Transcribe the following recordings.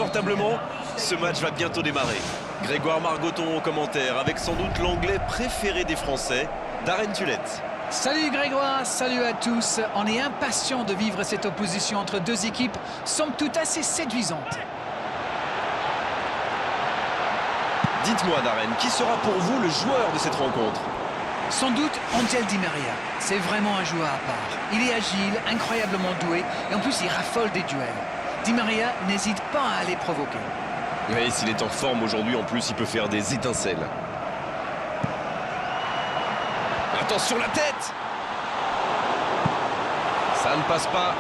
confortablement. Ce match va bientôt démarrer. Grégoire Margoton au commentaire avec sans doute l'anglais préféré des Français, Darren Tulette. Salut Grégoire, salut à tous. On est impatient de vivre cette opposition entre deux équipes, somme toute assez séduisantes. Dites-moi Darren, qui sera pour vous le joueur de cette rencontre? Sans doute Angel Di Maria. C'est vraiment un joueur à part. Il est agile, incroyablement doué et en plus il raffole des duels. Di Maria n'hésite pas à les provoquer. Oui, s'il est en forme aujourd'hui, en plus, il peut faire des étincelles. Attention la tête! Ça ne passe pas.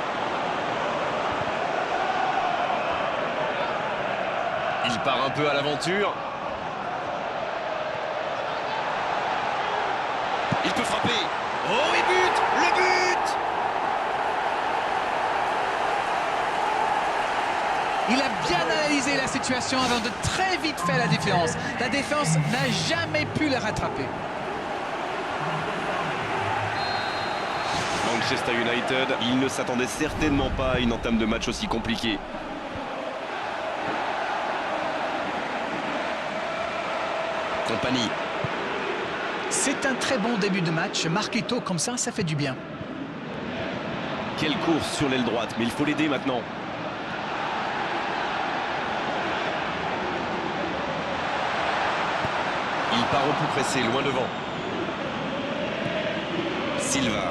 Il part un peu à l'aventure. Il peut frapper. Oh, il bute! Le but! Il a bien analysé la situation avant de très vite faire la différence. La défense n'a jamais pu le rattraper. Manchester United, il ne s'attendait certainement pas à une entame de match aussi compliquée. Compagnie. C'est un très bon début de match. Marquer tôt comme ça fait du bien. Quelle course sur l'aile droite, mais il faut l'aider maintenant. Il part au plus pressé, loin devant. Silva.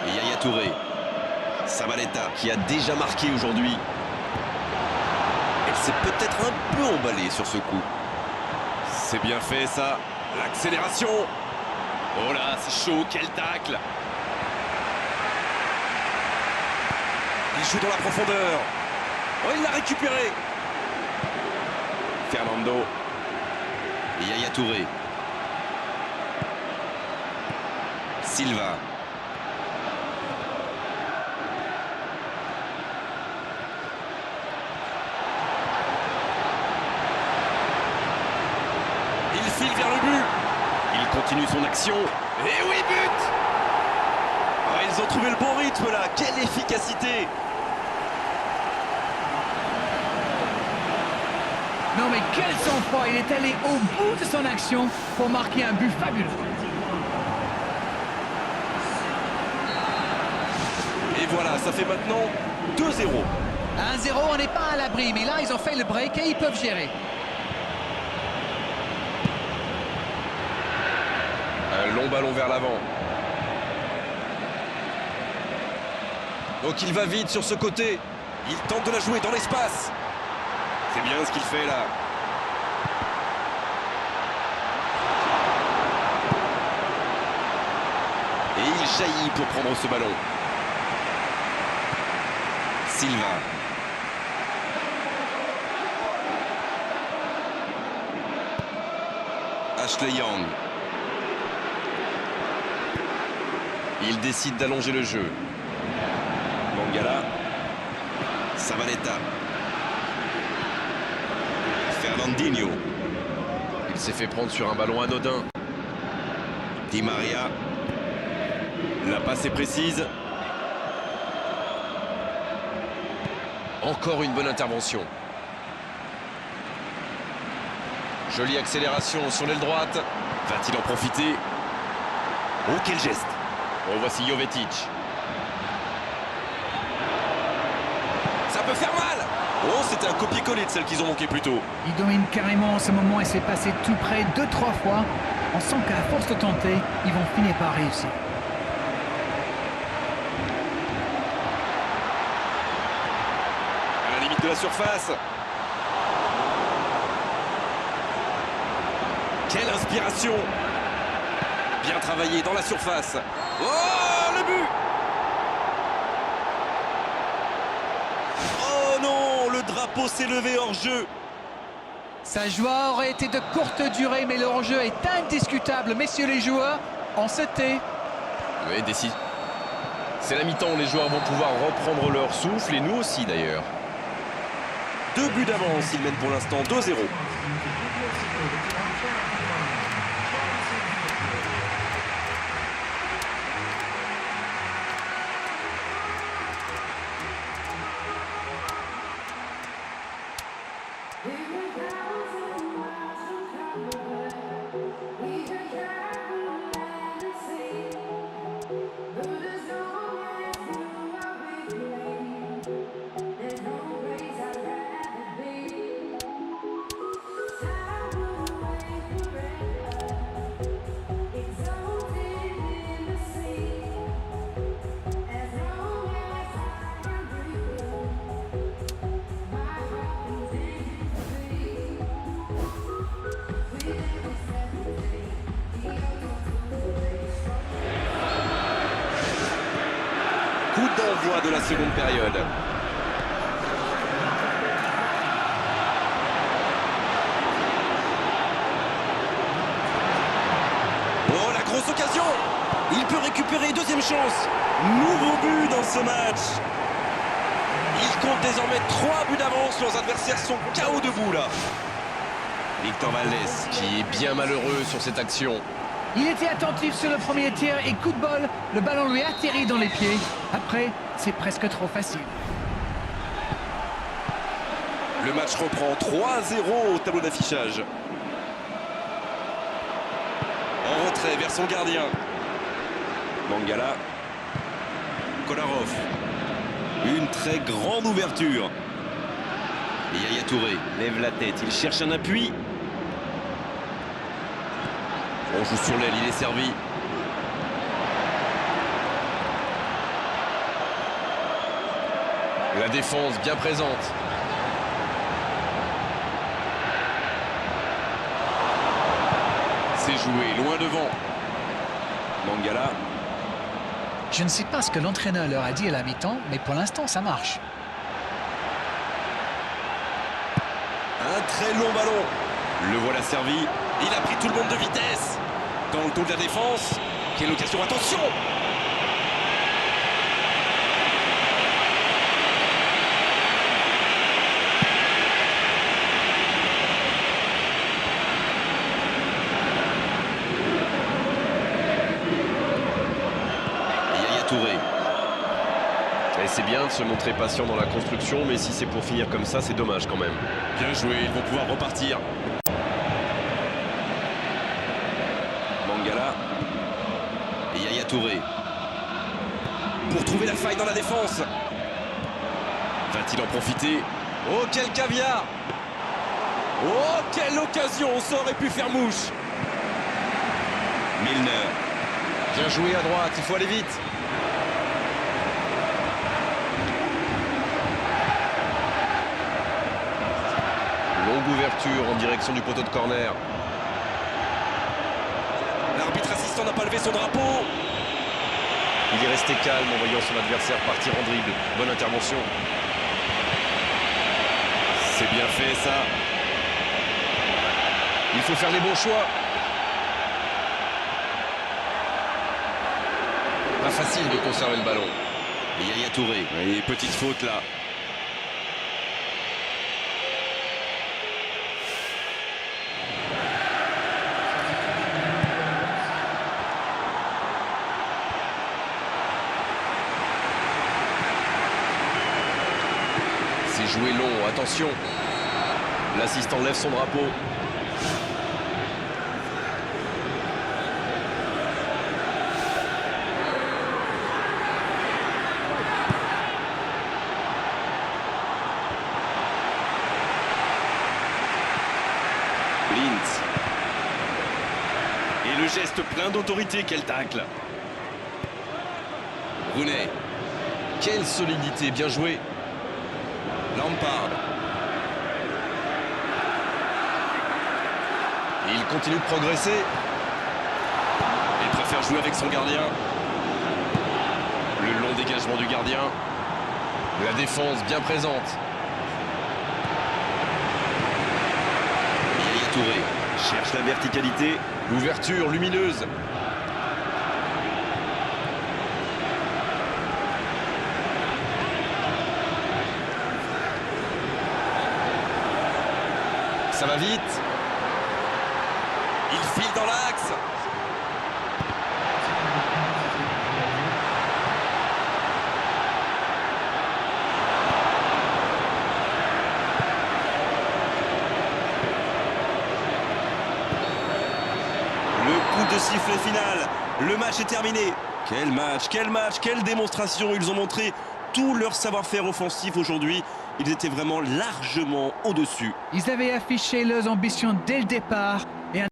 Et Yaya Touré. Sabaleta, qui a déjà marqué aujourd'hui. Elle s'est peut-être un peu emballée sur ce coup. C'est bien fait, ça. L'accélération. Oh là, c'est chaud, quel tacle. Il joue dans la profondeur. Oh, il l'a récupéré. Fernando. Et Yaya Touré. Silva. Il file vers le but. Il continue son action. Et oui, but! Oh, ils ont trouvé le bon rythme là. Quelle efficacité! Non mais quel sang-froid, il est allé au bout de son action pour marquer un but fabuleux. Et voilà, ça fait maintenant 2-0. 1-0, on n'est pas à l'abri, mais là ils ont fait le break et ils peuvent gérer. Un long ballon vers l'avant. Donc il va vite sur ce côté. Il tente de la jouer dans l'espace. C'est bien ce qu'il fait là. Et il jaillit pour prendre ce ballon. Silva. Ashley Young. Il décide d'allonger le jeu. Mangala. Sabaleta. Fernandinho. Il s'est fait prendre sur un ballon anodin. Di Maria. La passe est précise. Encore une bonne intervention. Jolie accélération sur l'aile droite. Va-t-il en profiter? Oh, quel geste! Oh, voici Jovetic. Ça peut faire mal! Oh, c'était un copier-coller de celle qu'ils ont manqué plus tôt. Il domine carrément en ce moment et s'est passé tout près 2-3 fois. On sent qu'à force de tenter, ils vont finir par réussir. À la limite de la surface. Quelle inspiration! Bien travaillé dans la surface. Oh, le but! Oh non, le drapeau s'est levé hors jeu. Sa joie aurait été de courte durée, mais le hors-jeu est indiscutable. Messieurs les joueurs, on se tait. Oui, décide. C'est la mi-temps, les joueurs vont pouvoir reprendre leur souffle, et nous aussi d'ailleurs. 2 buts d'avance, ils mènent pour l'instant 2-0. coup d'envoi de la seconde période. Oh, la grosse occasion! Il peut récupérer, deuxième chance. Nouveau but dans ce match. Il compte désormais 3 buts d'avance. Leurs adversaires sont KO debout là. Victor Valdés qui est bien malheureux sur cette action. Il était attentif sur le premier tir et coup de bol, le ballon lui atterrit dans les pieds. Après, c'est presque trop facile. Le match reprend 3-0 au tableau d'affichage. En retrait vers son gardien. Mangala. Kolarov. Une très grande ouverture. Et Yaya Touré lève la tête, il cherche un appui. On joue sur l'aile, il est servi. La défense bien présente. C'est joué, loin devant. Mangala. Je ne sais pas ce que l'entraîneur leur a dit à la mi-temps, mais pour l'instant, ça marche. Un très long ballon. Le voilà servi. Il a pris tout le monde de vitesse. Dans le dos de la défense. Quelle occasion, attention! Yaya Touré. Et c'est bien de se montrer patient dans la construction, mais si c'est pour finir comme ça, c'est dommage quand même. Bien joué, ils vont pouvoir repartir. Mangala. Et Yaya Touré. Pour trouver la faille dans la défense. Va-t-il en profiter? Oh, quel caviar! Oh, quelle occasion! Ça aurait pu faire mouche. Milner. Bien joué à droite, il faut aller vite. Longue ouverture en direction du poteau de corner. L'arbitre assistant n'a pas levé son drapeau. Il est resté calme en voyant son adversaire partir en dribble. Bonne intervention. C'est bien fait ça. Il faut faire les bons choix. Pas facile de conserver le ballon. Et Yaya Touré. Et petite faute là. C'est joué long, attention. L'assistant lève son drapeau. Blintz. Et le geste plein d'autorité, quel tacle. Rooney. Quelle solidité, bien joué. Lampard. Et il continue de progresser. Il préfère jouer avec son gardien. Le long dégagement du gardien. La défense bien présente. Yaya Touré cherche la verticalité. L'ouverture lumineuse. Ça va vite. Il file dans l'axe. Le coup de sifflet final. Le match est terminé. Quel match, quelle démonstration. Ils ont montré tout leur savoir-faire offensif aujourd'hui. Ils étaient vraiment largement au-dessus. Ils avaient affiché leurs ambitions dès le départ